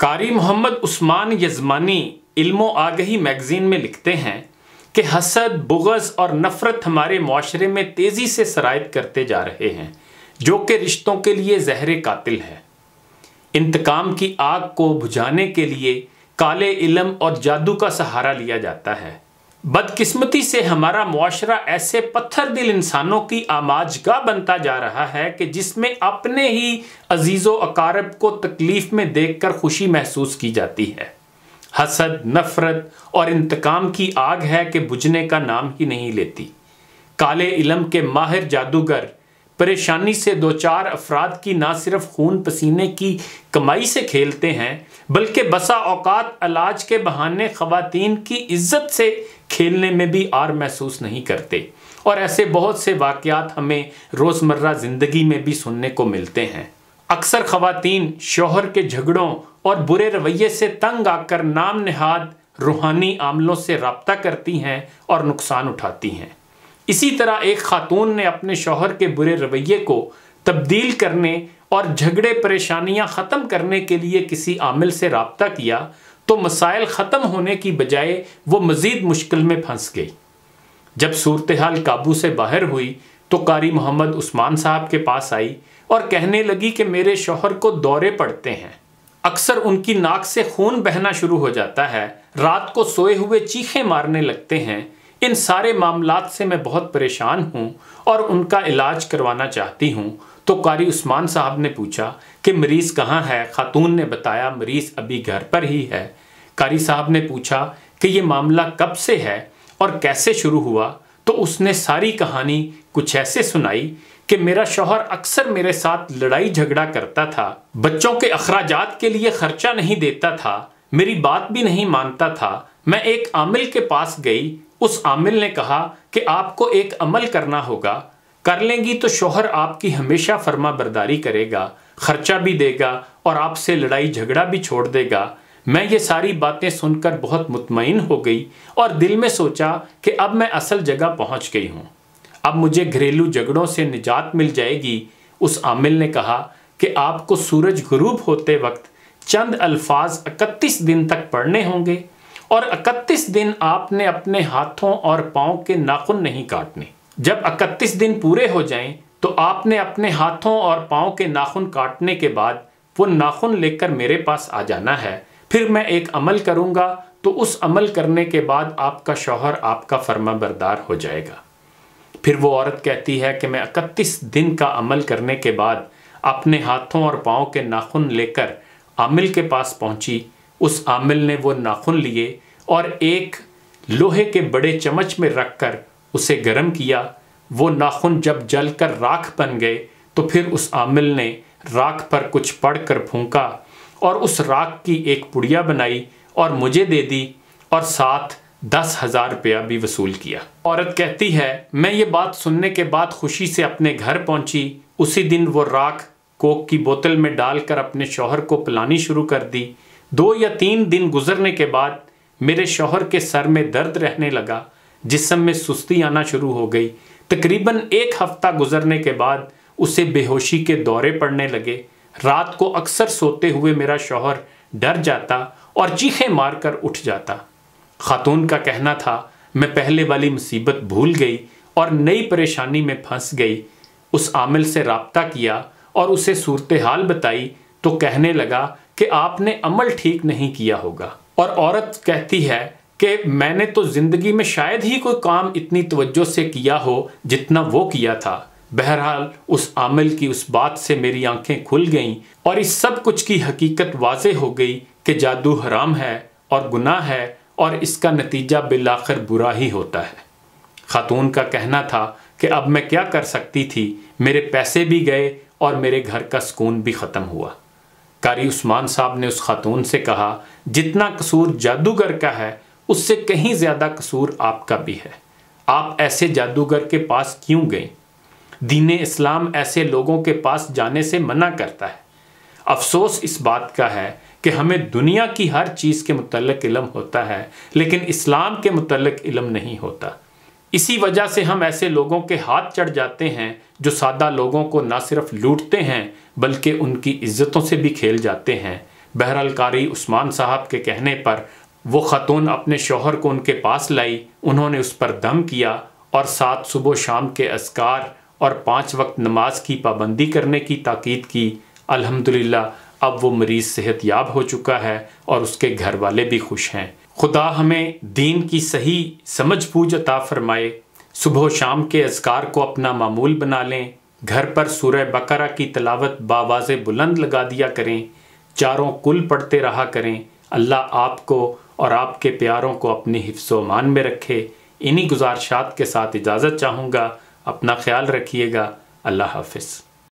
قاری محمد عثمان یزمانی علم و آگہی میگزین میں لکھتے ہیں کہ حسد، بغض اور نفرت ہمارے معاشرے میں تیزی سے سرایت کرتے جا رہے ہیں، جو کہ رشتوں کے لیے زہر قاتل ہے۔ انتقام کی آگ کو بجھانے کے لیے کالے علم اور جادو کا سہارا لیا جاتا ہے۔ بدقسمتی سے ہمارا معاشرہ ایسے پتھر دل انسانوں کی آماجگاہ بنتا جا رہا ہے کہ جس میں اپنے ہی عزیز و اقارب کو تکلیف میں دیکھ کر خوشی محسوس کی جاتی ہے۔ حسد، نفرت اور انتقام کی آگ ہے کہ بجھنے کا نام ہی نہیں لیتی۔ کالے علم کے ماہر جادوگر پریشانی سے دوچار افراد کی نہ صرف خون پسینے کی کمائی سے کھیلتے ہیں، بلکہ بسا اوقات علاج کے بہانے خواتین کی عزت سے کھیلنے میں بھی آر محسوس نہیں کرتے، اور ایسے بہت سے واقعات ہمیں روزمرہ زندگی میں بھی سننے کو ملتے ہیں۔ اکثر خواتین شوہر کے جھگڑوں اور برے رویے سے تنگ آ کر نام نہاد روحانی عاملوں سے رابطہ کرتی ہیں اور نقصان اٹھاتی ہیں۔ اسی طرح ایک خاتون نے اپنے شوہر کے برے رویے کو تبدیل کرنے اور جھگڑے پریشانیاں ختم کرنے کے لیے کسی عامل سے رابطہ کیا تو مسائل ختم ہونے کی بجائے وہ مزید مشکل میں پھنس گئی۔ جب صورتحال قابو سے باہر ہوئی تو قاری محمد عثمان صاحب کے پاس آئی اور کہنے لگی کہ میرے شوہر کو دورے پڑتے ہیں، اکثر ان کی ناک سے خون بہنا شروع ہو جاتا ہے، رات کو سوئے ہوئے چیخیں مارنے لگتے ہیں۔ ان سارے معاملات سے میں بہت پریشان ہوں اور ان کا علاج کروانا چاہتی ہوں۔ تو قاری عثمان صاحب نے پوچھا کہ مریض کہاں ہے؟ خاتون نے بتایا مریض ابھی گھر پر ہی ہے۔ قاری صاحب نے پوچھا کہ یہ معاملہ کب سے ہے اور کیسے شروع ہوا؟ تو اس نے ساری کہانی کچھ ایسے سنائی کہ میرا شوہر اکثر میرے ساتھ لڑائی جھگڑا کرتا تھا، بچوں کے اخراجات کے لیے خرچہ نہیں دیتا تھا، میری بات بھی نہیں مانتا تھا۔ میں ایک عامل کے پاس گئی، اس عامل نے کہا کہ آپ کو ایک عمل کرنا ہوگا، کر لیں گی تو شوہر آپ کی ہمیشہ فرما برداری کرے گا، خرچہ بھی دے گا اور آپ سے لڑائی جھگڑا بھی چھوڑ دے گا۔ میں یہ ساری باتیں سن کر بہت مطمئن ہو گئی اور دل میں سوچا کہ اب میں اصل جگہ پہنچ گئی ہوں، اب مجھے گھریلو جھگڑوں سے نجات مل جائے گی۔ اس عامل نے کہا کہ آپ کو سورج غروب ہوتے وقت چند الفاظ 31 دن تک پڑھنے ہوں گے، اور 31 دن آپ نے اپنے ہاتھوں اور پاؤں کے ناخن نہیں کاٹنے۔ جب 31 دن پورے ہو جائیں تو آپ نے اپنے ہاتھوں اور پاؤں کے ناخن کاٹنے کے بعد وہ ناخن لے کر میرے پاس آ جانا ہے، پھر میں ایک عمل کروں گا تو اس عمل کرنے کے بعد آپ کا شوہر آپ کا فرما بردار ہو جائے گا۔ پھر وہ عورت کہتی ہے کہ میں 31 دن کا عمل کرنے کے بعد اپنے ہاتھوں اور پاؤں کے ناخن لے کر عامل کے پاس پہنچی۔ اس عامل نے وہ ناخن لیے اور ایک لوہے کے بڑے چمچ میں رکھ کر اسے گرم کیا۔ وہ ناخن جب جل کر راکھ بن گئے تو پھر اس عامل نے راکھ پر کچھ پڑھ کر پھونکا اور اس راکھ کی ایک پڑیا بنائی اور مجھے دے دی، اور ساتھ 10,000 روپیہ بھی وصول کیا۔ عورت کہتی ہے میں یہ بات سننے کے بعد خوشی سے اپنے گھر پہنچی۔ اسی دن وہ راکھ کوک کی بوتل میں ڈال کر اپنے شوہر کو پلانی شروع کر دی۔ 2 یا 3 دن گزرنے کے بعد میرے شوہر کے سر میں درد رہنے لگا، جسم میں سستی آنا شروع ہو گئی۔ تقریباً 1 ہفتہ گزرنے کے بعد اسے بے ہوشی کے دورے پڑنے لگے۔ رات کو اکثر سوتے ہوئے میرا شوہر ڈر جاتا اور چیخیں مار کر اٹھ جاتا۔ خاتون کا کہنا تھا میں پہلے والی مصیبت بھول گئی اور نئی پریشانی میں پھنس گئی۔ اس عامل سے رابطہ کیا اور اسے صورتحال بتائی تو کہنے لگا کہ آپ نے عمل ٹھیک نہیں کیا ہوگا۔ اور عورت کہتی ہے کہ میں نے تو زندگی میں شاید ہی کوئی کام اتنی توجہ سے کیا ہو جتنا وہ کیا تھا۔ بہرحال اس عامل کی اس بات سے میری آنکھیں کھل گئیں اور اس سب کچھ کی حقیقت واضح ہو گئی کہ جادو حرام ہے اور گناہ ہے، اور اس کا نتیجہ بالآخر برا ہی ہوتا ہے۔ خاتون کا کہنا تھا کہ اب میں کیا کر سکتی تھی، میرے پیسے بھی گئے اور میرے گھر کا سکون بھی ختم ہوا۔ قاری عثمان صاحب نے اس خاتون سے کہا جتنا قصور جادوگر کا ہے اس سے کہیں زیادہ قصور آپ کا بھی ہے، آپ ایسے جادوگر کے پاس کیوں گئیں؟ دین اسلام ایسے لوگوں کے پاس جانے سے منع کرتا ہے۔ افسوس اس بات کا ہے کہ ہمیں دنیا کی ہر چیز کے متعلق علم ہوتا ہے لیکن اسلام کے متعلق علم نہیں ہوتا۔ اسی وجہ سے ہم ایسے لوگوں کے ہاتھ چڑھ جاتے ہیں جو سادہ لوگوں کو نہ صرف لوٹتے ہیں بلکہ ان کی عزتوں سے بھی کھیل جاتے ہیں۔ بہرحال قاری عثمان صاحب کے کہنے پر وہ خاتون اپنے شوہر کو ان کے پاس لائی، انہوں نے اس پر دم کیا اور ساتھ صبح و شام کے اذکار اور 5 وقت نماز کی پابندی کرنے کی تاکید کی۔ الحمدللہ اب وہ مریض صحت یاب ہو چکا ہے اور اس کے گھر والے بھی خوش ہیں۔ خدا ہمیں دین کی صحیح سمجھ بوجھ عطا فرمائے۔ صبح و شام کے اذکار کو اپنا معمول بنا لیں، گھر پر سورہ بقرہ کی تلاوت باواز بلند لگا دیا کریں، چاروں کل پڑھتے رہا کریں۔ اللہ آپ کو اور آپ کے پیاروں کو اپنی حفظ و امان میں رکھے۔ انہی گزارشات کے ساتھ اجازت چاہوں گا۔ اپنا خیال رکھیے گا۔ اللہ حافظ۔